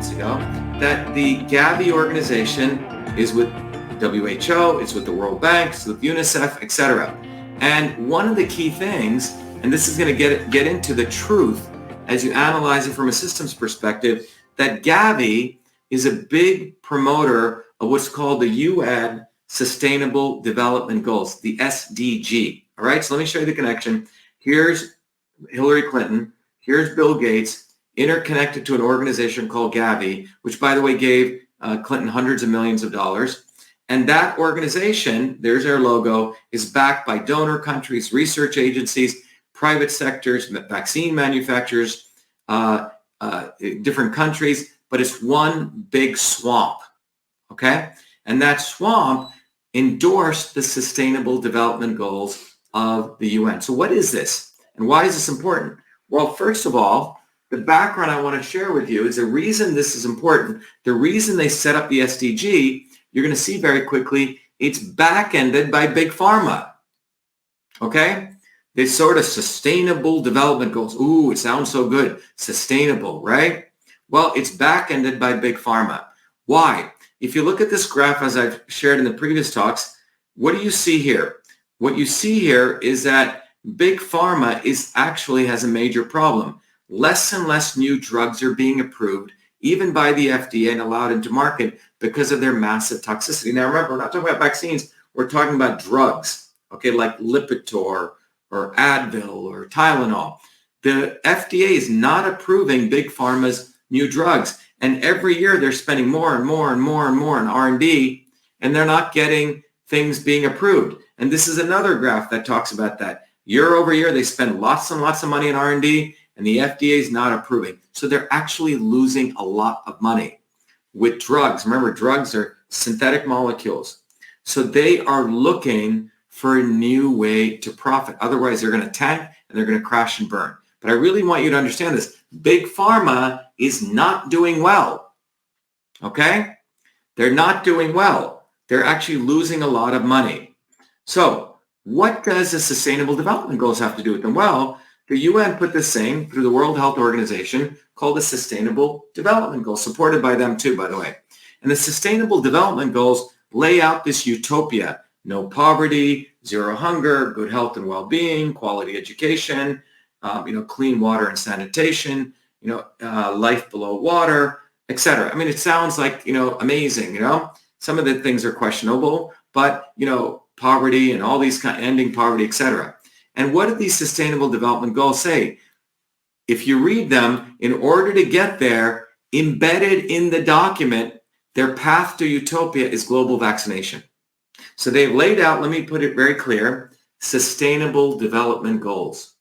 months ago that the GAVI organization is with WHO, it's with the World Bank, it's with UNICEF, etc. And one of the key things, and this is going to get into the truth as you analyze it from a systems perspective, that GAVI is a big promoter of what's called the UN Sustainable Development Goals, the SDG. All right, so let me show you the connection. Here's Hillary Clinton, here's Bill Gates, interconnected to an organization called GAVI, which, by the way, gave Clinton hundreds of millions of dollars. And that organization, there's their logo, is backed by donor countries, research agencies, private sectors, vaccine manufacturers, different countries, but it's one big swamp, okay? And that swamp endorsed the Sustainable Development Goals of the UN. So what is this? And why is this important? Well, first of all, the background I want to share with you is the reason this is important. The reason they set up the SDG, you're going to see very quickly, it's back-ended by Big Pharma, okay? This sort of Sustainable Development Goals. Ooh, it sounds so good. Sustainable, right? Well, it's back-ended by Big Pharma. Why? If you look at this graph, as I've shared in the previous talks, what do you see here? What you see here is that Big Pharma actually has a major problem. Less and less new drugs are being approved, even by the FDA, and allowed into market because of their massive toxicity. Now, remember, we're not talking about vaccines. We're talking about drugs, okay, like Lipitor or Advil or Tylenol. The FDA is not approving Big Pharma's new drugs. And every year they're spending more and more and more and more on R&D, and they're not getting things being approved. And this is another graph that talks about that. Year over year, they spend lots and lots of money on R&D, and the FDA is not approving. So they're actually losing a lot of money with drugs. Remember, drugs are synthetic molecules. So they are looking for a new way to profit. Otherwise, they're going to tank and they're going to crash and burn. But I really want you to understand this. Big Pharma is not doing well, okay? They're not doing well. They're actually losing a lot of money. So what does the Sustainable Development Goals have to do with them? Well, the UN put this thing through the World Health Organization called the Sustainable Development Goals, supported by them too, by the way. And the Sustainable Development Goals lay out this utopia: no poverty, zero hunger, good health and well-being, quality education, clean water and sanitation, life below water, etc. I mean, it sounds like, amazing, Some of the things are questionable, but, poverty and all these ending poverty, etc. And what did these Sustainable Development Goals say? If you read them, in order to get there, embedded in the document, their path to utopia is global vaccination. So they've laid out, let me put it very clear, Sustainable Development Goals.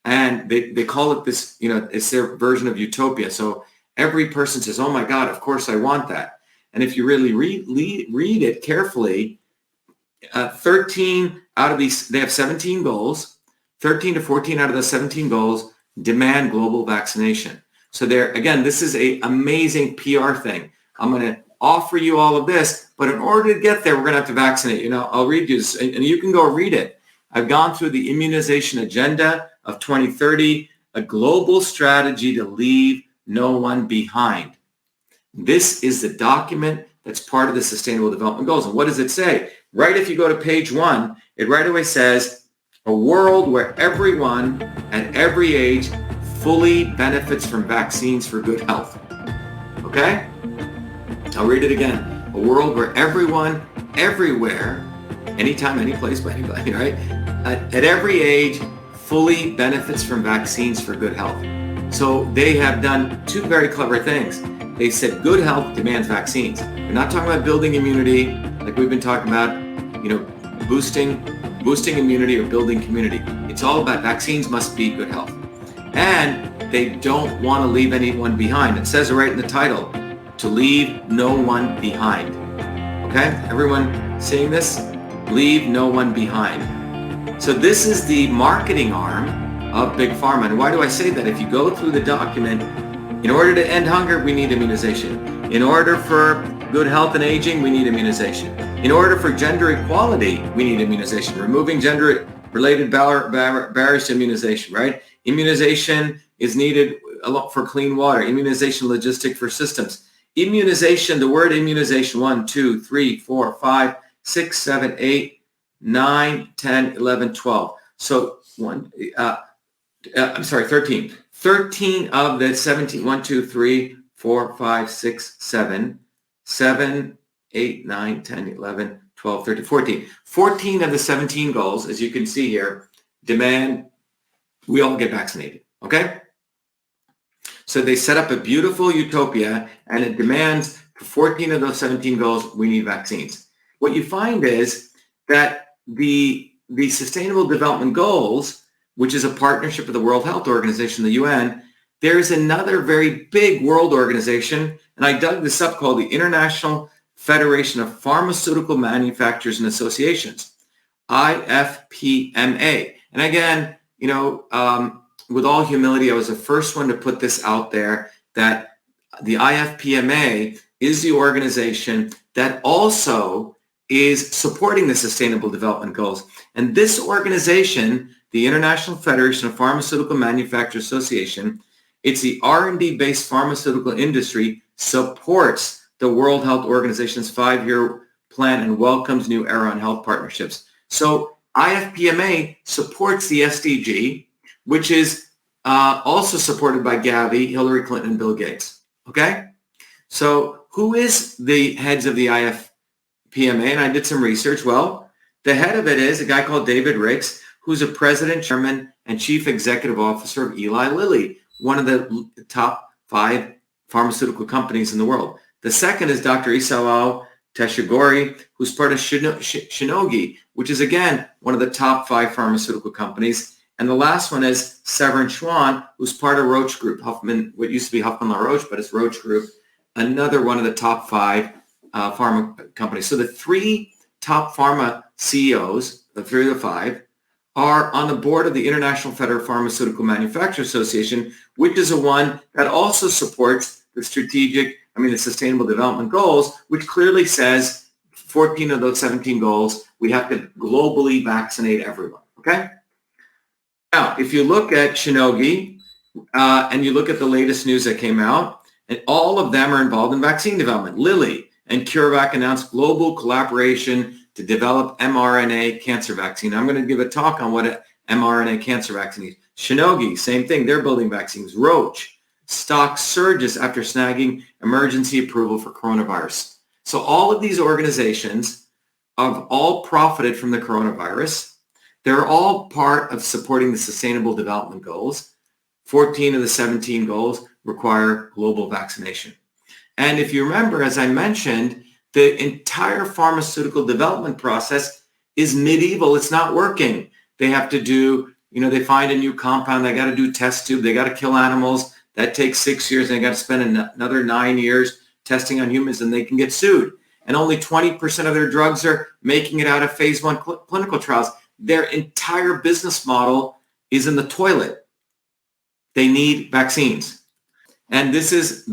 And they call it this, it's their version of utopia. So every person says, oh my God, of course I want that. And if you really read it carefully, 13 out of these, they have 17 goals. 13 to 14 out of the 17 goals demand global vaccination. So again, this is an amazing PR thing. I'm going to offer you all of this, but in order to get there, we're going to have to vaccinate. I'll read you this, and you can go read it. I've gone through the immunization agenda of 2030, a global strategy to leave no one behind. This is the document that's part of the Sustainable Development Goals. And what does it say? Right, if you go to page 1, it right away says, a world where everyone at every age fully benefits from vaccines for good health. Okay? I'll read it again. A world where everyone, everywhere, anytime, any place, by anybody, right? At every age, fully benefits from vaccines for good health. So they have done two very clever things. They said good health demands vaccines. They're not talking about building immunity like we've been talking about, boosting immunity or building community. It's all about vaccines must be good health. And they don't want to leave anyone behind. It says it right in the title, to leave no one behind. Okay? Everyone seeing this? Leave no one behind. So this is the marketing arm of Big Pharma. And why do I say that? If you go through the document, in order to end hunger, we need immunization. In order for good health and aging, we need immunization. In order for gender equality, we need immunization. Removing gender-related barriers to immunization, right? Immunization is needed for clean water, immunization logistic for systems. Immunization, the word immunization, 1, 2, 3, 4, 5, 6, 7, 8, 9, 10, 11, 12. So 13. 13 of the 17, 1, 2, 3, 4, 5, 6, 7, 7, 8, 9, 10, 11, 12, 13, 14. 14 of the 17 goals, as you can see here, demand we all get vaccinated, okay? So they set up a beautiful utopia, and it demands for 14 of those 17 goals, we need vaccines. What you find is that the Sustainable Development Goals, which is a partnership with the World Health Organization, the UN, there is another very big world organization, and I dug this up, called the International Federation of Pharmaceutical Manufacturers and Associations, IFPMA. And again, with all humility, I was the first one to put this out there, that the IFPMA is the organization that also is supporting the Sustainable Development Goals. And this organization, the International Federation of Pharmaceutical Manufacturers Association, it's the R&D-based pharmaceutical industry, supports the World Health Organization's 5-year plan and welcomes new era on health partnerships. So IFPMA supports the SDG, which is also supported by Gavi, Hillary Clinton, and Bill Gates. Okay? So who is the heads of the IFPMA? And I did some research. Well, the head of it is a guy called David Ricks, who's a president, chairman, and chief executive officer of Eli Lilly, one of the top 5 pharmaceutical companies in the world. The second is Dr. Isao Teshigori, who's part of Shionogi, which is, again, one of the top 5 pharmaceutical companies. And the last one is Severin Schwan, who's part of Roche Group, Huffman, what used to be Huffman La Roche, but it's Roche Group, another one of the top 5 pharma companies. So the 3 top pharma CEOs, the 3 of the 5, are on the board of the International Federation of Pharmaceutical Manufacturers Association, which is the one that also supports the Sustainable Development Goals, which clearly says 14 of those 17 goals, we have to globally vaccinate everyone, okay? Now, if you look at Shionogi and you look at the latest news that came out, and all of them are involved in vaccine development. Lilly and CureVac announced global collaboration to develop mRNA cancer vaccine. I'm going to give a talk on what an mRNA cancer vaccine is. Shionogi, same thing. They're building vaccines. Roche, stock surges after snagging emergency approval for coronavirus. So all of these organizations have all profited from the coronavirus. They're all part of supporting the Sustainable Development Goals. 14 of the 17 goals require global vaccination. And if you remember, as I mentioned, the entire pharmaceutical development process is medieval. It's not working. They have to do, they find a new compound. They got to do test tube. They got to kill animals. That takes 6 years. And they got to spend another 9 years testing on humans, and they can get sued. And only 20% of their drugs are making it out of phase 1 clinical trials. Their entire business model is in the toilet. They need vaccines. And this is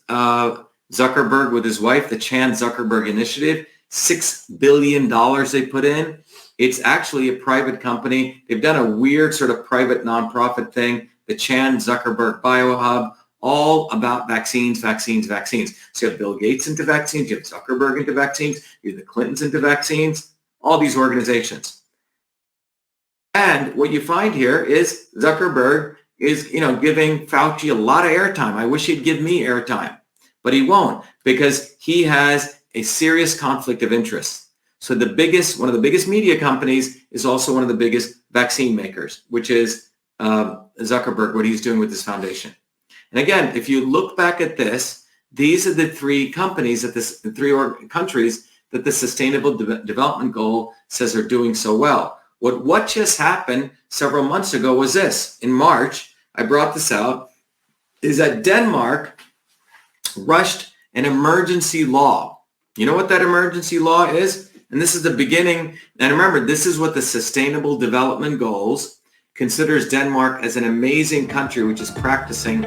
Zuckerberg with his wife, the Chan Zuckerberg Initiative, $6 billion they put in. It's actually a private company. They've done a weird sort of private nonprofit thing, the Chan Zuckerberg Biohub, all about vaccines. So you have Bill Gates into vaccines, you have Zuckerberg into vaccines, you have the Clintons into vaccines, all these organizations. And what you find here is Zuckerberg is, giving Fauci a lot of airtime. I wish he'd give me airtime. But he won't, because he has a serious conflict of interest. So one of the biggest media companies is also one of the biggest vaccine makers, which is Zuckerberg, what he's doing with this foundation. And again, if you look back at this, these are the 3 companies the 3 countries that the Sustainable Development Goal says are doing so well. What just happened several months ago was this. In March, I brought this out, is that Denmark rushed an emergency law. You know what that emergency law is? And this is the beginning. And remember, this is what the Sustainable Development Goals considers Denmark as an amazing country which is practicing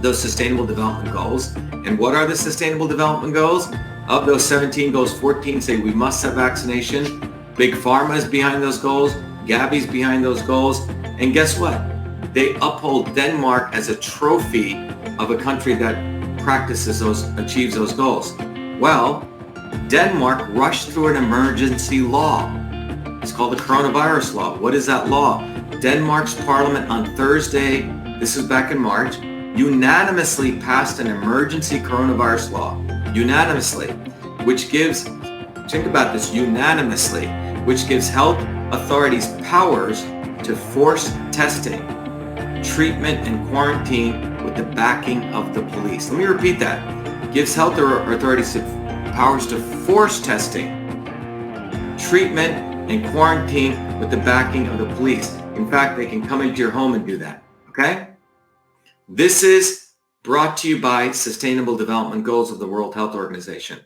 those Sustainable Development Goals. And what are the Sustainable Development Goals? Of those 17 goals, 14 say we must have vaccination. Big Pharma is behind those goals. Gavi's behind those goals. And guess what? they uphold Denmark as a trophy of a country that achieves those goals. Well, Denmark rushed through an emergency law. It's called the coronavirus law. What is that law? Denmark's parliament on Thursday, this is back in March, unanimously passed an emergency coronavirus law. Unanimously, which gives, think about this, unanimously, which gives health authorities powers to force testing, treatment, and quarantine with the backing of the police. Let me repeat that. Gives health authorities powers to force testing, treatment, and quarantine with the backing of the police. In fact, they can come into your home and do that, okay? This is brought to you by Sustainable Development Goals of the World Health Organization.